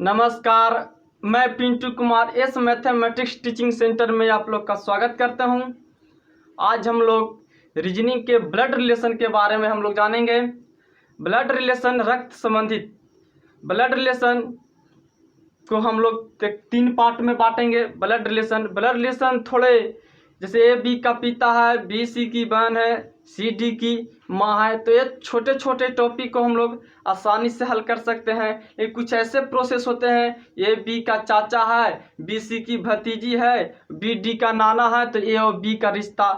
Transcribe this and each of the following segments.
नमस्कार, मैं Pintu Kumar S mathematics teaching centre में आप लोग का स्वागत करता हूं। आज हम लोग रीजनिंग के ब्लड रिलेशन के बारे में हम लोग जानेंगे। ब्लड रिलेशन रक्त संबंधित ब्लड रिलेशन को हम लोग तीन पार्ट में बांटेंगे। ब्लड रिलेशन थोड़े जैसे ए बी का पिता है, बी सी की बहन है, सी डी की माँ है, तो ये छोटे छोटे टॉपिक को हम लोग आसानी से हल कर सकते हैं। ये कुछ ऐसे प्रोसेस होते हैं, ए बी का चाचा है, बी सी की भतीजी है, बी डी का नाना है, तो ए और बी का रिश्ता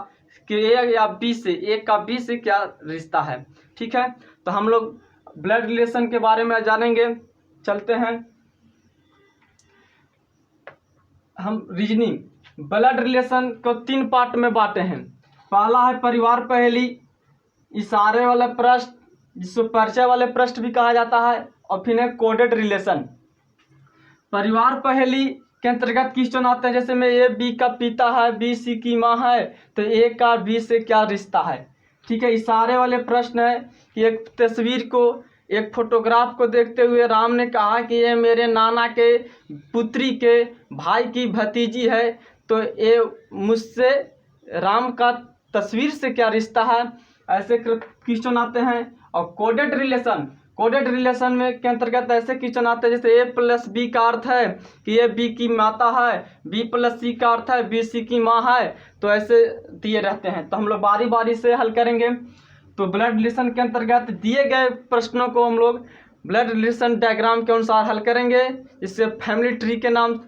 कि ए या बी से, ए का बी से क्या रिश्ता है। ठीक है, तो हम लोग ब्लड रिलेशन के बारे में जानेंगे। चलते हैं हम रीजनिंग। ब्लड रिलेशन को तीन पार्ट में बांटे हैं। पहला है परिवार पहेली, इशारे वाला प्रश्न जिसको परिचय वाले प्रश्न भी कहा जाता है, और फिर है कोडेड रिलेशन। परिवार पहेली के अंतर्गत क्वेश्चन आते हैं जैसे में ए बी का पिता है, बी सी की माँ है, तो ए का बी से क्या रिश्ता है। ठीक है, इशारे वाले प्रश्न है कि एक तस्वीर को, एक फोटोग्राफ को देखते हुए राम ने कहा कि ये मेरे नाना के पुत्री के भाई की भतीजी है, तो ये मुझसे राम का तस्वीर से क्या रिश्ता है। ऐसे क्वेश्चन आते हैं। और कोडेड रिलेशन में के अंतर्गत ऐसे क्वेश्चन आते हैं जैसे ए प्लस बी का अर्थ है कि ए बी की माता है, बी प्लस सी का अर्थ है बी सी की माँ है, तो ऐसे दिए रहते हैं। तो हम लोग बारी बारी से हल करेंगे। तो ब्लड रिलेशन के अंतर्गत दिए गए प्रश्नों को हम लोग ब्लड रिलेशन डायग्राम के अनुसार हल करेंगे, जिससे फैमिली ट्री के नाम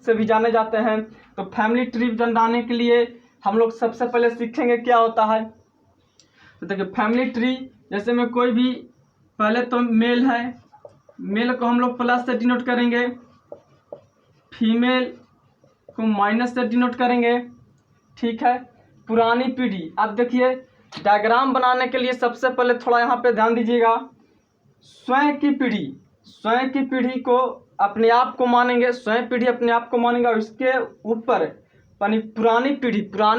से भी जाने जाते हैं। तो फैमिली ट्री बनाने के लिए हम लोग सबसे पहले सीखेंगे क्या होता है। तो देखिए, फैमिली ट्री जैसे में कोई भी, पहले तो मेल है, मेल को हम लोग प्लस से डिनोट करेंगे, फीमेल को माइनस से डिनोट करेंगे। ठीक है, पुरानी पीढ़ी। अब देखिए, डायग्राम बनाने के लिए सबसे पहले थोड़ा यहाँ पे ध्यान दीजिएगा। स्वयं की पीढ़ी को अपने आप को मानेंगे, स्वयं पीढ़ी अपने आप को मानेंगे, और इसके ऊपर पुरानी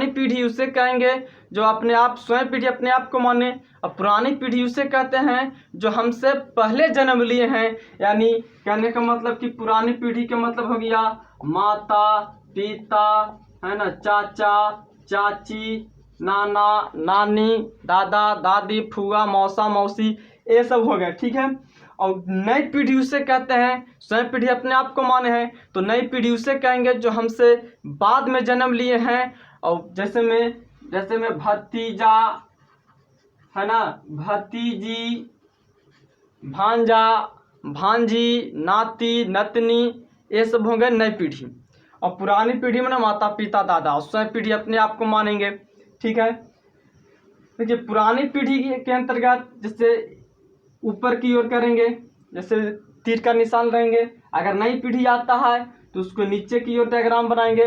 पीढ़ी उसे कहेंगे जो अपने आप, स्वयं पीढ़ी अपने आप को माने, और पुरानी पीढ़ी उसे कहते हैं जो हमसे पहले जन्म लिए हैं। यानी कहने का मतलब कि पुरानी पीढ़ी का मतलब हो गया माता, पिता, है ना, चाचा, चाची, नाना, नानी, दादा, दादी, फूआ, मौसा, मौसी, ये सब हो गए। ठीक है, और नई पीढ़ी उसे कहते हैं, स्वयं पीढ़ी अपने आप को माने हैं, तो नई पीढ़ी उसे कहेंगे जो हमसे बाद में जन्म लिए हैं। और जैसे में भतीजा, है ना, भतीजी, भांजा, भांजी, नाती, नतनी, ये सब हो गए नई पीढ़ी। और पुरानी पीढ़ी में ना माता, पिता, दादा, और स्वयं पीढ़ी अपने आप को मानेंगे। ठीक है, देखिए, पुरानी पीढ़ी के अंतर्गत जैसे ऊपर की ओर करेंगे, जैसे तीर का निशान रहेंगे। अगर नई पीढ़ी आता है तो उसको नीचे की ओर डायग्राम बनाएंगे।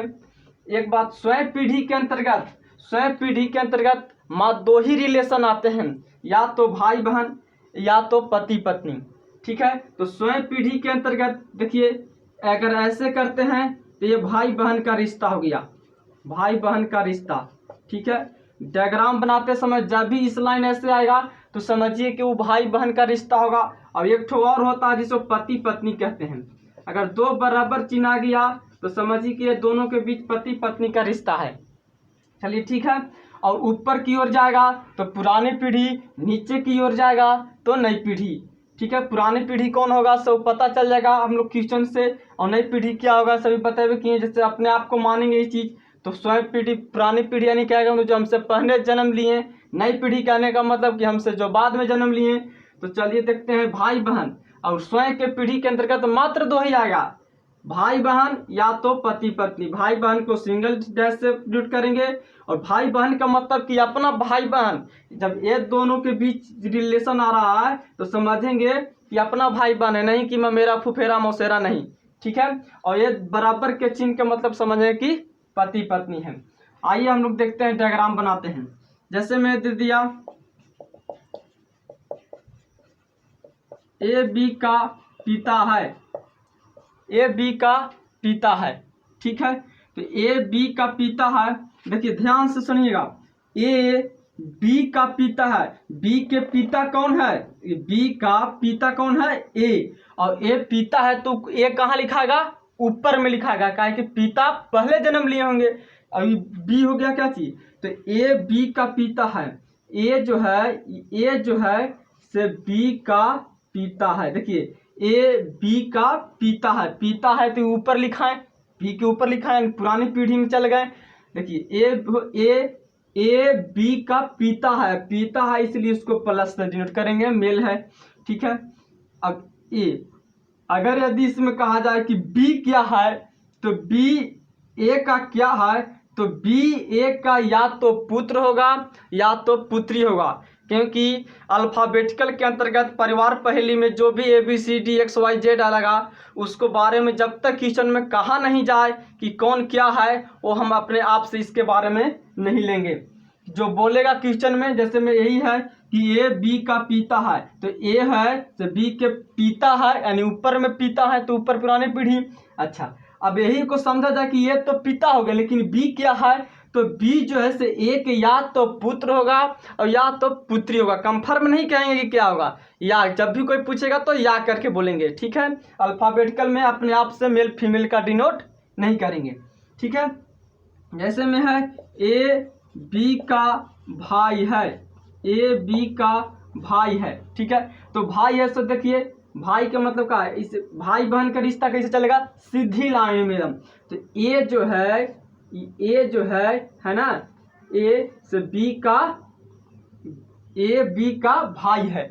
एक बात, स्वयं पीढ़ी के अंतर्गत माँ दो ही रिलेशन आते हैं, या तो भाई बहन या तो पति पत्नी। ठीक है, तो स्वयं पीढ़ी के अंतर्गत देखिए, अगर ऐसे करते हैं तो ये भाई बहन का रिश्ता हो गया, भाई बहन का रिश्ता। ठीक है, डायग्राम बनाते समय जब भी इस लाइन ऐसे आएगा तो समझिए कि वो भाई बहन का रिश्ता होगा। अब एक ठो और होता है जिसको पति पत्नी कहते हैं। अगर दो बराबर चिन्ह आ गया तो समझिए कि ये दोनों के बीच पति पत्नी का रिश्ता है। चलिए, ठीक है। और ऊपर की ओर जाएगा तो पुरानी पीढ़ी, नीचे की ओर जाएगा तो नई पीढ़ी। ठीक है, पुरानी पीढ़ी कौन होगा सब पता चल जाएगा हम लोग क्वेश्चन से, और नई पीढ़ी क्या होगा सभी पता भी किए। जैसे अपने आप को मानेंगे ये चीज़, तो स्वयं पीढ़ी, पुरानी पीढ़ी यानी क्या है जो हमसे पहले जन्म लिए। नई पीढ़ी कहने का मतलब कि हमसे जो बाद में जन्म लिए। तो चलिए देखते हैं, भाई बहन और स्वयं के पीढ़ी के अंतर्गत मात्र दो ही आएगा, भाई बहन या तो पति पत्नी। भाई बहन को सिंगल डैश से डिनोट करेंगे, और भाई बहन का मतलब कि अपना भाई बहन। जब ये दोनों के बीच रिलेशन आ रहा है तो समझेंगे कि अपना भाई बहन है, नहीं कि मैं मेरा फुफेरा मौसेरा नहीं। ठीक है, और ये बराबर के चिन्ह का मतलब समझें कि पति पत्नी है। आइए हम लोग देखते हैं, डायग्राम बनाते हैं। जैसे मैं दे दिया ए बी का पिता है, ए बी का पिता है। ठीक है, तो ए बी का पिता है। देखिए ध्यान से सुनिएगा, ए बी का पिता है, बी के पिता कौन है, बी का पिता कौन है, ए, और ए पिता है तो ए कहाँ लिखाएगा, ऊपर में लिखाएगा, क्या है कि पिता पहले जन्म लिए होंगे। अभी बी हो गया क्या चीज, तो ए बी का पिता है, ए जो है से बी का पिता है। देखिए ए बी का पिता है तो ऊपर लिखाएं, बी के ऊपर लिखाएं, पुरानी पीढ़ी में चल गए। देखिए ए बी का पिता है इसलिए उसको प्लस से डिनोट करेंगे, मेल है, ठीक है। अब ए, अगर यदि इसमें कहा जाए कि बी क्या है, तो बी ए का क्या है, तो बी ए का या तो पुत्र होगा या तो पुत्री होगा, क्योंकि अल्फ़ाबेटिकल के अंतर्गत परिवार पहेली में जो भी ABCD XYZ आएगा उसको बारे में जब तक क्वेश्चन में कहा नहीं जाए कि कौन क्या है, वो हम अपने आप से इसके बारे में नहीं लेंगे। जो बोलेगा क्वेश्चन में, जैसे में यही है कि ए बी का पिता है, तो ए है तो बी के पिता है, यानी ऊपर में पिता है तो ऊपर पुरानी पीढ़ी। अच्छा, अब यही को समझा जाए कि ये तो पिता हो गया, लेकिन बी क्या है, तो बी जो है से एक या तो पुत्र होगा और या तो पुत्री होगा। कंफर्म नहीं कहेंगे कि क्या होगा, या जब भी कोई पूछेगा तो या करके बोलेंगे, ठीक है। अल्फ़ाबेटिकल में अपने आप से मेल फीमेल का डिनोट नहीं करेंगे, ठीक है। जैसे में है ए बी का भाई है, ए बी का भाई है, ठीक है। तो भाई है, तो देखिए भाई का मतलब क्या है, इस भाई बहन का रिश्ता कैसे चलेगा, सीधी लाइन में एकदम। तो ए जो है ना, ए से बी का, ए बी का भाई है,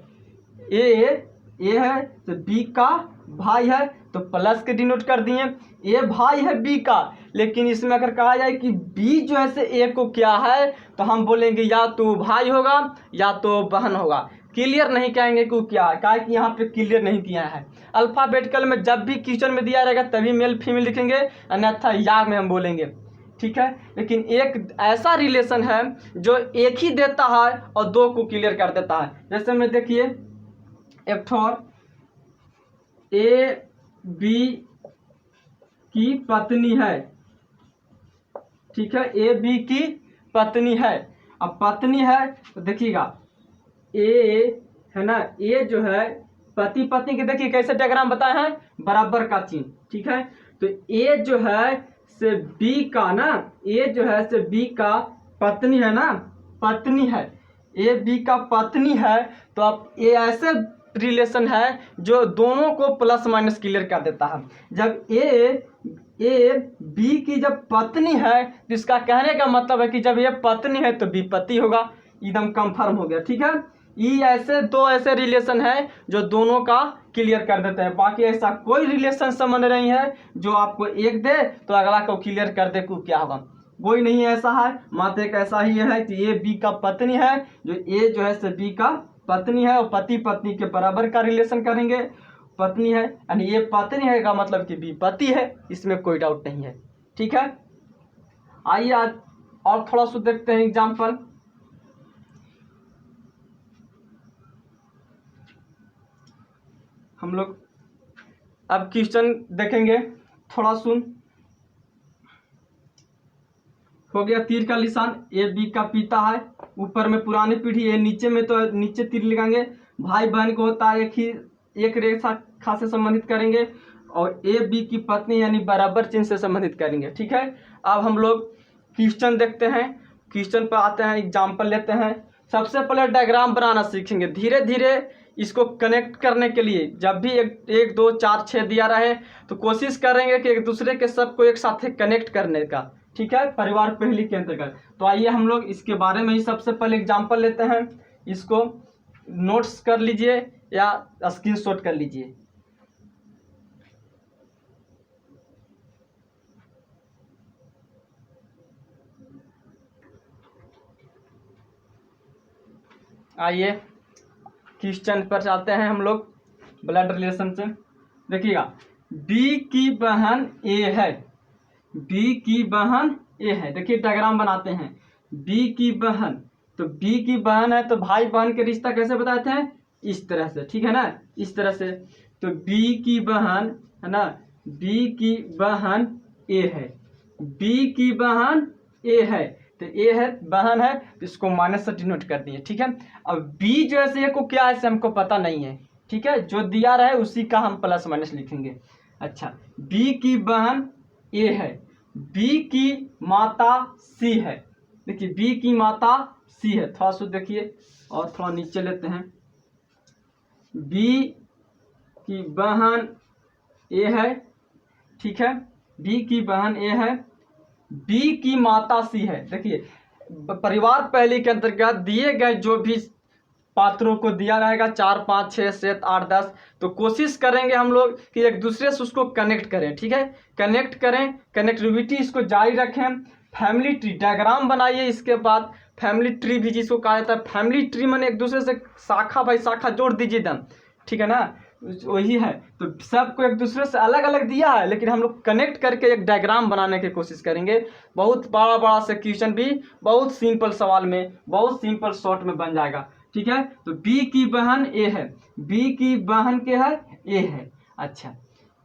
ए है तो बी का भाई है, तो प्लस के डिनोट कर दिए। ए भाई है बी का, लेकिन इसमें अगर कहा जाए कि बी जो है से ए को क्या है, तो हम बोलेंगे या तो भाई होगा या तो बहन होगा। क्लियर नहीं कहेंगे कि क्या है, क्या है कि यहाँ पे क्लियर नहीं किया है। अल्फ़ाबेटिकल में जब भी क्वेश्चन में दिया रहेगा तभी मेल फीमेल लिखेंगे, अन्यथा या में हम बोलेंगे, ठीक है। लेकिन एक ऐसा रिलेशन है जो एक ही देता है और दो को क्लियर कर देता है। जैसे में देखिए एक ठोर ए बी की पत्नी है, ठीक है, ए बी की पत्नी है। अब पत्नी है तो देखिएगा ए है ना, ए जो है पति पत्नी के, देखिए कैसे डायग्राम बताए हैं, बराबर का चिन्ह, ठीक है। तो ए जो है से बी का ना, ए जो है से बी का पत्नी है ना, पत्नी है, ए बी का पत्नी है। तो अब ये ऐसे रिलेशन है जो दोनों को प्लस माइनस क्लियर कर देता है। जब ए बी की जब पत्नी है तो इसका कहने का मतलब है कि जब ये पत्नी है तो बी पति होगा, एकदम कंफर्म हो गया, ठीक है। ये ऐसे दो ऐसे रिलेशन है जो दोनों का क्लियर कर देते हैं। बाकी ऐसा कोई रिलेशन संबंध नहीं है जो आपको एक दे तो अगला को क्लियर कर दे को क्या होगा, कोई नहीं ऐसा है। मात्र एक ऐसा ही है कि ए बी का पत्नी है, जो ए जो है से बी का पत्नी है और पति पत्नी के बराबर का रिलेशन करेंगे, पत्नी है यानी ये पत्नी है का मतलब कि बी पति है, इसमें कोई डाउट नहीं है, ठीक है। आइए आज और थोड़ा सा देखते हैं एग्जाम्पल। हम लोग अब क्वेश्चन देखेंगे, थोड़ा सुन। हो गया तीर का निशान, ए बी का पिता है, ऊपर में पुरानी पीढ़ी है, नीचे में तो नीचे तीर लगाएंगे। भाई बहन को होता है एक रेखा खा से संबंधित करेंगे, और ए बी की पत्नी यानी बराबर चिन्ह से संबंधित करेंगे, ठीक है। अब हम लोग क्वेश्चन देखते हैं, क्वेश्चन पर आते हैं, एग्जाम्पल लेते हैं। सबसे पहले डायग्राम बनाना सीखेंगे, धीरे धीरे इसको कनेक्ट करने के लिए जब भी एक 2 4 6 दिया रहे तो कोशिश करेंगे कि एक दूसरे के सबको एक साथ कनेक्ट करने का, ठीक है, परिवार पहेली के अंतर्गत। तो आइए हम लोग इसके बारे में ही सबसे पहले एग्जाम्पल लेते हैं। इसको नोट्स कर लीजिए या स्क्रीनशॉट कर लीजिए। आइए क्वेश्चन पर चलते हैं हम लोग, ब्लड रिलेशन से। देखिएगा बी की बहन ए है, बी की बहन ए है। देखिए डायग्राम बनाते हैं, बी की बहन, तो बी की बहन है तो भाई बहन के रिश्ता कैसे बताते हैं, इस तरह से, ठीक है ना, इस तरह से। तो बी की बहन है ना, बी की बहन ए है, बी की बहन ए है। तो ए है बहन है, तो इसको माइनस से डिनोट कर दिए। ठीक है, अब बी जो है से को क्या है से हमको पता नहीं है। ठीक है, जो दिया रहे उसी का हम प्लस माइनस लिखेंगे। अच्छा, बी की बहन ए है, बी की माता सी है। देखिए बी की माता सी है, थोड़ा सा देखिए और थोड़ा नीचे लेते हैं। बी की बहन ए है, ठीक है, बी की बहन ए है, बी की माता सी है। देखिए परिवार पहले के अंतर्गत दिए गए जो भी पात्रों को दिया रहेगा 4 5 6 7 8 10, तो कोशिश करेंगे हम लोग कि एक दूसरे से उसको कनेक्ट करें। ठीक है, कनेक्ट करें, कनेक्टिविटी इसको जारी रखें। फैमिली ट्री डायग्राम बनाइए, इसके बाद फैमिली ट्री भी जिसको कहा जाता है, फैमिली ट्री मैंने एक दूसरे से शाखा बाई शाखा जोड़ दीजिए दम। ठीक है ना, वही है। तो सबको एक दूसरे से अलग अलग दिया है, लेकिन हम लोग कनेक्ट करके एक डायग्राम बनाने की कोशिश करेंगे। बहुत बड़ा बड़ा से क्वेश्चन भी बहुत सिंपल सवाल में, बहुत सिंपल शॉर्ट में बन जाएगा। ठीक है, तो बी की बहन ए है, बी की बहन के है ए है। अच्छा,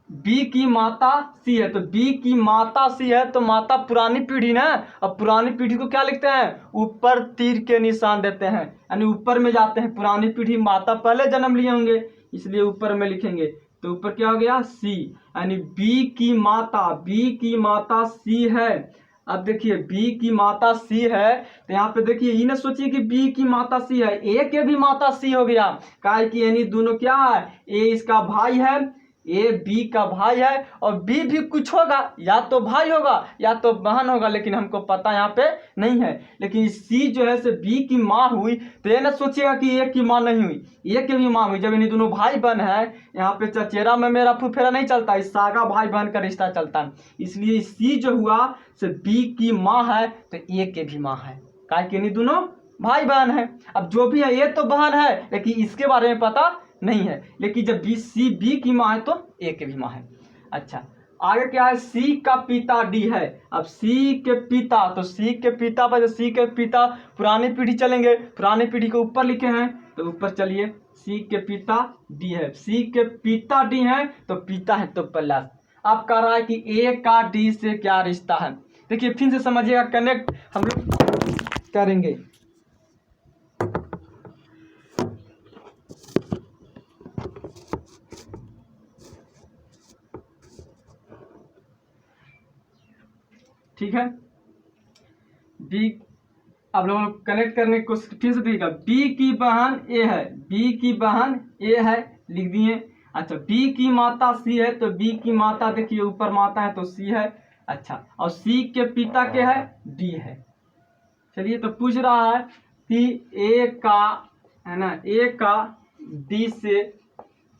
बी की माता सी है, तो बी की माता सी है तो माता पुरानी पीढ़ी ना। अब पुरानी पीढ़ी को क्या लिखते हैं, ऊपर तीर के निशान देते हैं, यानी ऊपर में जाते हैं। पुरानी पीढ़ी माता पहले जन्म लिए होंगे, इसलिए ऊपर में लिखेंगे। तो ऊपर क्या हो गया सी, यानी बी की माता, बी की माता सी है। अब देखिए बी की माता सी है, तो यहाँ पे देखिए ये ना सोचिए कि बी की माता सी है, ए के भी माता सी हो गया। काहे कि यानी दोनों क्या है, ए इसका भाई है, ए बी का भाई है, और बी भी कुछ होगा, या तो भाई होगा या तो बहन होगा, लेकिन हमको पता यहाँ पे नहीं है। लेकिन सी जो है से बी की माँ हुई, तो ये ना सोचिएगा कि ए की माँ नहीं हुई, ए की भी माँ हुई। जब इन्हीं दोनों भाई बहन है, यहाँ पे चचेरा में मेरा फुफेरा नहीं चलता, इस सागा भाई बहन का रिश्ता चलता है। इसलिए सी जो हुआ से बी की माँ है, तो ए के भी माँ है, काहे कि इन्हीं दोनों भाई बहन है। अब जो भी है ये तो बहन है, लेकिन इसके बारे में पता नहीं है। लेकिन जब बी सी बी की माँ है तो ए की भी माँ है। अच्छा, आगे क्या है, सी का पिता डी है। अब सी के पिता, तो सी के पिता पर सी के पिता पुरानी पीढ़ी चलेंगे, पुरानी पीढ़ी को ऊपर लिखे हैं, तो ऊपर चलिए सी के पिता डी है, सी के पिता डी है, तो पिता है तो प्लस। अब कह रहा है कि ए का डी से क्या रिश्ता है। देखिए फिर से समझिएगा, कनेक्ट हम लोग करेंगे। ठीक है, बी, अब लोग कनेक्ट करने को फिर से देखिएगा। बी की बहन ए है, बी की बहन ए है, लिख दिए। अच्छा, बी की माता सी है, तो बी की माता देखिए ऊपर माता है तो सी है। अच्छा, और सी के पिता के है डी है। चलिए, तो पूछ रहा है कि ए का, है ना, ए का डी से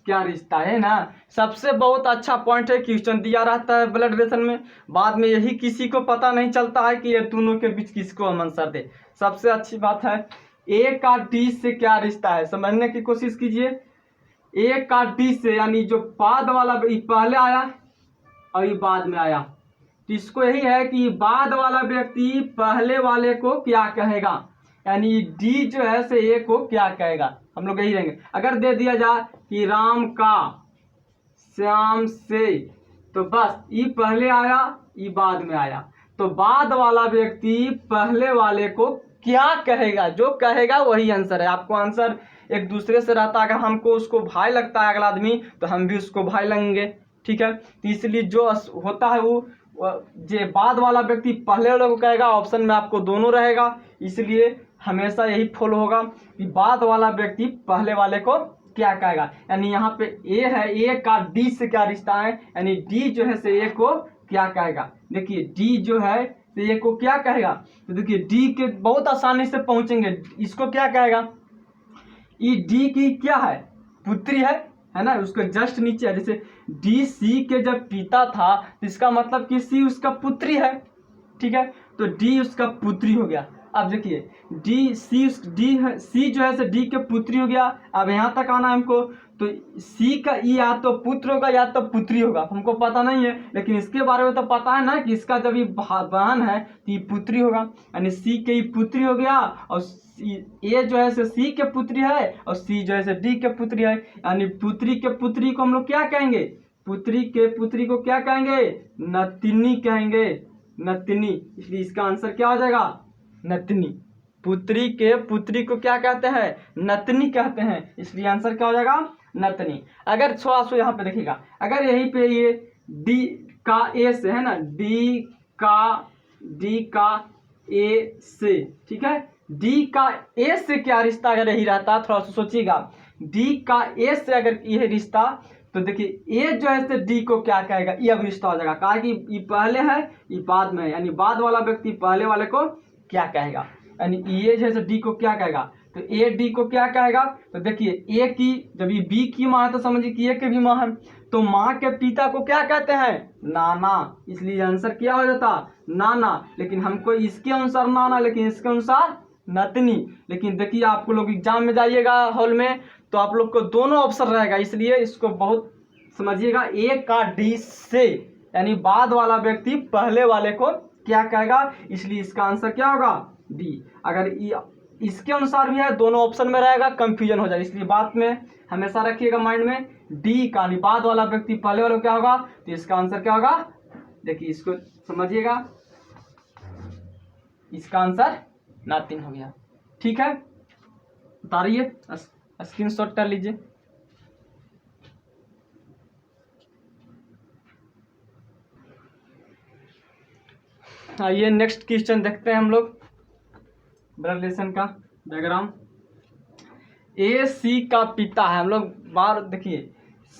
क्या रिश्ता है ना। सबसे बहुत अच्छा पॉइंट है, क्वेश्चन दिया रहता है ब्लड रिलेशन में, बाद में यही किसी को पता नहीं चलता है कि ये दोनों के बीच किसको हम आंसर दे। सबसे अच्छी बात है, ए का डी से क्या रिश्ता है समझने की कोशिश कीजिए। ए का डी से, यानी जो बाद वाला पहले आया और ये बाद में आया, तो इसको यही है कि बाद वाला व्यक्ति पहले वाले को क्या कहेगा, यानी डी जो है से ए को क्या कहेगा, हम लोग यही रहेंगे। अगर दे दिया जाए कि राम का श्याम से, तो बस ये पहले आया ये बाद में आया, तो बाद वाला व्यक्ति पहले वाले को क्या कहेगा, जो कहेगा वही आंसर है। आपको आंसर एक दूसरे से रहता है, अगर हमको उसको भाई लगता है अगला आदमी, तो हम भी उसको भाई लगेंगे। ठीक है, तो इसलिए जो होता है वो जो बाद वाला व्यक्ति पहले वाले को कहेगा, ऑप्शन में आपको दोनों रहेगा, इसलिए हमेशा यही फॉलो होगा कि बाद वाला व्यक्ति पहले वाले को क्या कहेगा। यानी यहाँ पे ए है, ए का डी से क्या रिश्ता है, यानी डी जो है से ए को क्या कहेगा। देखिए डी जो है से ए को क्या कहेगा, तो देखिए डी के बहुत आसानी से पहुंचेंगे। इसको क्या कहेगा, ये डी की क्या है, पुत्री है ना, उसके जस्ट नीचे है। जैसे डी सी के जब पिता था, तो इसका मतलब कि सी उसका पुत्री है। ठीक है, तो डी उसका पुत्री हो गया। अब देखिए डी सी सी जो है से डी के पुत्री हो गया। अब यहाँ तक आना है हमको, तो सी का या तो पुत्र होगा या तो पुत्री होगा, हमको पता नहीं है, लेकिन इसके बारे में तो पता है ना कि इसका जब ये बहन है तो ये पुत्री होगा, यानी सी के पुत्री हो गया, और ए जो है से सी के पुत्री है, और सी जो है से डी के पुत्री है। यानी पुत्री के पुत्री को हम लोग क्या कहेंगे, पुत्री के पुत्री को क्या कहेंगे, नतिनी कहेंगे, नतिनी। इसलिए इसका आंसर क्या हो जाएगा, नतनी। पुत्री के पुत्री को क्या कहते हैं? नतनी कहते हैं, इसलिए आंसर क्या हो जाएगा? नतनी। अगर थोड़ा सा यहाँ पे देखिएगा, अगर यहीं पे ये डी का ए से है ना, डी का ए से, ठीक है, डी का ए से क्या रिश्ता अगर यही रहता, थोड़ा सा सोचिएगा, डी का ए से अगर यह रिश्ता, तो देखिए ए जो है से डी को क्या कहेगा? ये अब रिश्ता हो जाएगा, कहा कि ये पहले है ये बाद में है, यानी बाद वाला व्यक्ति पहले वाले को क्या कहेगा, यानी ए जो है डी को क्या कहेगा? तो ए डी को क्या कहेगा? तो देखिए ए की, जब ये बी की माँ है तो समझिए कि ए के भी माँ है, तो माँ के पिता को क्या कहते हैं? नाना, इसलिए आंसर क्या हो जाता? नाना। लेकिन हमको इसके अनुसार नाना, लेकिन इसके अनुसार नतनी। लेकिन देखिए आपको लोग एग्जाम में जाइएगा हॉल में, तो आप लोग को दोनों ऑप्शन रहेगा, इसलिए इसको बहुत समझिएगा। ए का डी से, यानी बाद वाला व्यक्ति पहले वाले को क्या कहेगा, इसलिए इसका आंसर क्या होगा? डी। अगर इसके अनुसार भी है, दोनों ऑप्शन में रहेगा, कंफ्यूजन हो जाए, इसलिए बात में हमेशा रखिएगा माइंड में, डी का बाद वाला व्यक्ति पहले वाला क्या होगा, तो इसका आंसर क्या होगा? देखिए इसको समझिएगा, इसका आंसर नातिन हो गया। ठीक है, उतारिए, स्क्रीनशॉट कर लीजिए। आइए नेक्स्ट क्वेश्चन देखते हैं हम लोग, ब्लड रिलेशन का डायग्राम। ए सी का पिता है, हम लोग बार देखिए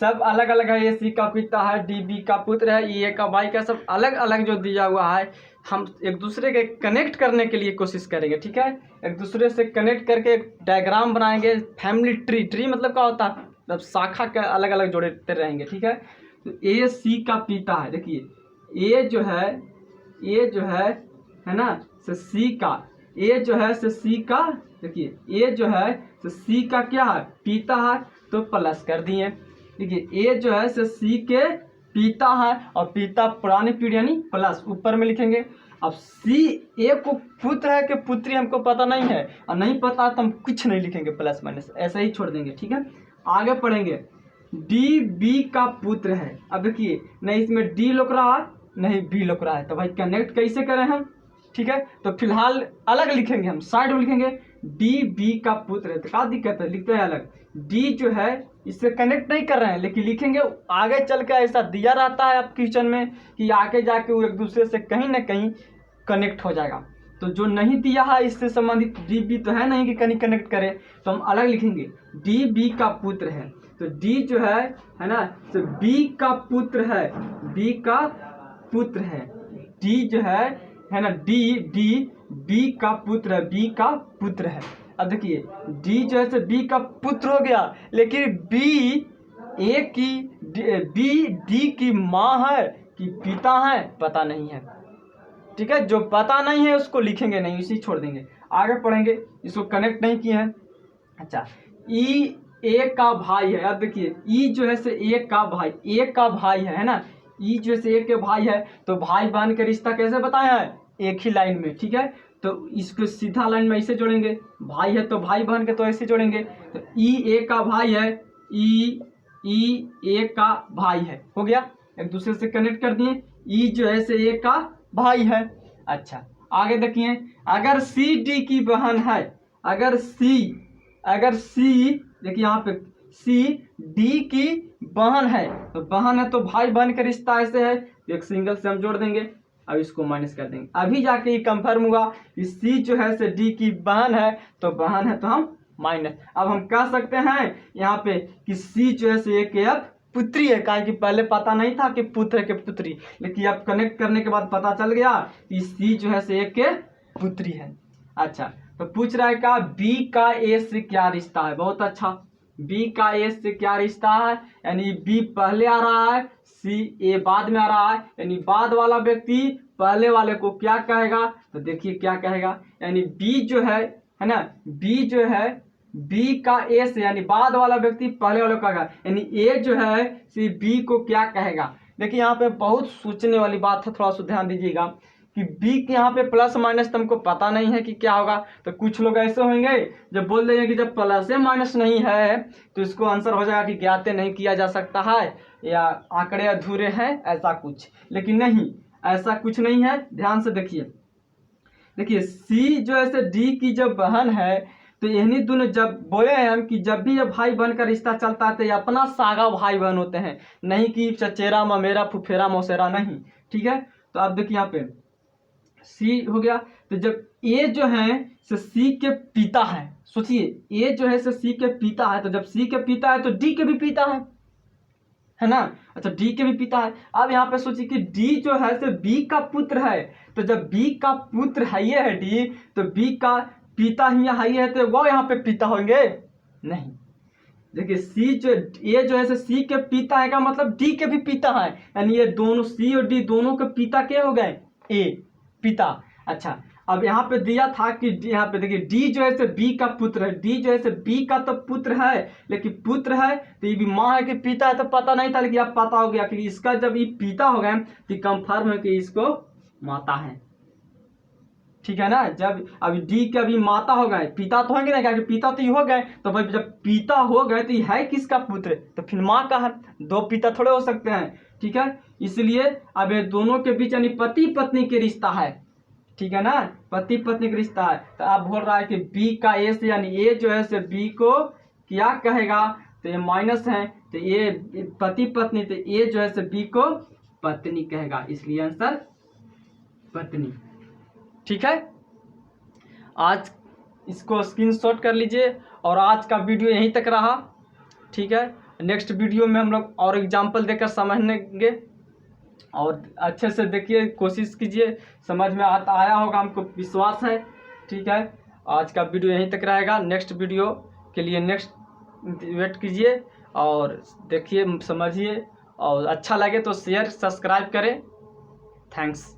सब अलग अलग है, ए सी का पिता है, डी बी का पुत्र है, ए का भाई का, सब अलग अलग जो दिया हुआ है, हम एक दूसरे के कनेक्ट करने के लिए कोशिश करेंगे। ठीक है, एक दूसरे से कनेक्ट करके एक डायग्राम बनाएंगे, फैमिली ट्री। ट्री मतलब क्या होता है? मतलब शाखा के अलग अलग जोड़ते रहेंगे। ठीक है, तो ए सी का पिता है, देखिए ए जो है ना, से सी का, ए जो है से सी का, देखिए ए जो है से सी का क्या है? पिता है, तो प्लस कर दिए। देखिए ए जो है से सी के पिता है, और पिता पुरानी पीढ़ी यानी प्लस ऊपर में लिखेंगे। अब सी ए को पुत्र है कि पुत्री हमको पता नहीं है, और नहीं पता तो हम कुछ नहीं लिखेंगे, प्लस माइनस ऐसा ही छोड़ देंगे। ठीक है, आगे पढ़ेंगे। डी बी का पुत्र है, अब देखिए नहीं इसमें डी लुक रहा है नहीं बी लुक रहा है, तो भाई कनेक्ट कैसे करें हम? ठीक है, तो फिलहाल अलग लिखेंगे, हम साइड में लिखेंगे डी बी का पुत्र है, तो क्या दिक्कत है? लिखते हैं अलग। डी जो है इससे कनेक्ट नहीं कर रहे हैं, लेकिन लिखेंगे आगे चल के ऐसा दिया रहता है आप क्वेश्चन में कि आगे जाके वो एक दूसरे से कहीं ना कहीं कनेक्ट हो जाएगा। तो जो नहीं दिया है इससे संबंधित डी बी तो है नहीं कि कहीं कनेक्ट करे, तो हम अलग लिखेंगे डी बी का पुत्र है। तो डी जो है ना, तो बी का पुत्र है, बी का पुत्र है, डी जो है ना, डी बी का पुत्र है, बी का पुत्र है। अब देखिए डी जो है बी का पुत्र हो गया, लेकिन बी ए की बी डी की माँ है कि पिता है पता नहीं है। ठीक है, जो पता नहीं है उसको लिखेंगे नहीं, इसी छोड़ देंगे, आगे पढ़ेंगे। इसको कनेक्ट नहीं किए हैं। अच्छा, ई ए का भाई है, अब देखिए ई जो है से ए का भाई, ए का भाई है ना, ई जो है ए के भाई है, तो भाई बहन का रिश्ता कैसे बताया है? एक ही लाइन में। ठीक है, तो इसको सीधा लाइन में ऐसे जोड़ेंगे, भाई है तो भाई बहन के तो ऐसे जोड़ेंगे, तो ई ए का भाई है, ई ए का भाई है, हो गया, एक दूसरे से कनेक्ट कर दिए। ई जो है से ए का भाई है। अच्छा, आगे देखिए, अगर सी डी की बहन है, अगर सी देखिए यहाँ पे सी डी की बहन है, तो बहन है तो भाई बहन का रिश्ता ऐसे है, एक सिंगल से हम जोड़ देंगे, अब इसको माइनस कर देंगे, अभी जाके ये कंफर्म हुआ कि सी जो है से डी की बहन है, तो बहन है तो हम माइनस। अब हम कह सकते हैं यहाँ पे कि सी जो है से एक अब पुत्री है, कहा कि पहले पता नहीं था कि पुत्र है कि पुत्री, लेकिन अब कनेक्ट करने के बाद पता चल गया कि सी जो है से एक के पुत्री है। अच्छा, तो पूछ रहा है का बी का ए से क्या रिश्ता है? बहुत अच्छा, बी का ए से क्या रिश्ता है? यानी बी पहले आ रहा है, सी ए बाद में आ रहा है, यानी बाद वाला व्यक्ति पहले वाले को क्या कहेगा? तो देखिए क्या कहेगा, यानी बी जो है ना, बी जो है बी का ए से, यानी बाद वाला व्यक्ति पहले वाले को कहेगा, यानी ए जो है सी बी को क्या कहेगा? देखिए यहाँ पे बहुत सोचने वाली बात है, थोड़ा सा ध्यान दीजिएगा कि बी के यहाँ पे प्लस माइनस तुमको पता नहीं है कि क्या होगा। तो कुछ लोग ऐसे होंगे जब बोल देंगे कि जब प्लस माइनस नहीं है तो इसको आंसर हो जाएगा कि ज्ञात नहीं किया जा सकता है या आंकड़े अधूरे हैं, ऐसा कुछ। लेकिन नहीं, ऐसा कुछ नहीं है, ध्यान से देखिए। देखिए सी जो है से डी की जब बहन है, तो यही दोनों जब बोले हैं हम कि जब भी ये भाई बहन का रिश्ता चलता है तो ये अपना सागा भाई बहन होते हैं, नहीं कि चचेरा ममेरा फुफेरा मौसेरा, नहीं। ठीक है, तो अब देखिए यहाँ पे सी हो गया, तो जब ए जो है से सी के पिता है, सोचिए ए जो है से सी के पिता है, तो जब सी के पिता है तो डी के भी पिता है ना। अच्छा डी के भी पिता है। अब यहाँ पे सोचिए कि डी जो है से बी का पुत्र है, तो जब बी का पुत्र है ये है डी, तो बी का पिता ही यहाँ है, तो वो यहाँ पे पिता होंगे नहीं। देखिए सी जो ए जो है से सी के पिता है का मतलब डी के भी पिता है, यानी ये दोनों सी और डी दोनों के पिता क्या हो गए, ए पिता। अच्छा अब यहाँ पे दिया था कि यहाँ पे देखिए डी जो है से बी का पुत्र है, डी जो है से बी का तो पुत्र है, लेकिन पुत्र है तो ये भी माँ है कि पिता है तो पता नहीं था, लेकिन अब पता हो गया कि इसका जब ये पिता हो गए तो कंफर्म है कि इसको माता है। ठीक है ना, जब अभी डी के अभी माता हो गए, पिता तो होंगे ना, क्या पिता तो ये हो गए, तो भाई जब पिता हो गए तो ये है किसका पुत्र, तो फिर माँ का है, दो पिता थोड़े हो सकते हैं। ठीक है, इसलिए अब ये दोनों के बीच यानी पति पत्नी के रिश्ता है। ठीक है ना, पति पत्नी का रिश्ता है। तो आप बोल रहा है कि बी का ए से, यानी ए जो है से बी को क्या कहेगा, तो ये माइनस है, तो ये पति पत्नी, तो ए जो है से बी को पत्नी कहेगा, इसलिए आंसर पत्नी। ठीक है, आज इसको स्क्रीनशॉट कर लीजिए और आज का वीडियो यहीं तक रहा। ठीक है, नेक्स्ट वीडियो में हम लोग और एग्जाम्पल देकर समझेंगे, और अच्छे से देखिए, कोशिश कीजिए, समझ में आया होगा, हमको विश्वास है। ठीक है, आज का वीडियो यहीं तक रहेगा, नेक्स्ट वीडियो के लिए नेक्स्ट वेट कीजिए और देखिए, समझिए, और अच्छा लगे तो शेयर सब्सक्राइब करें। थैंक्स।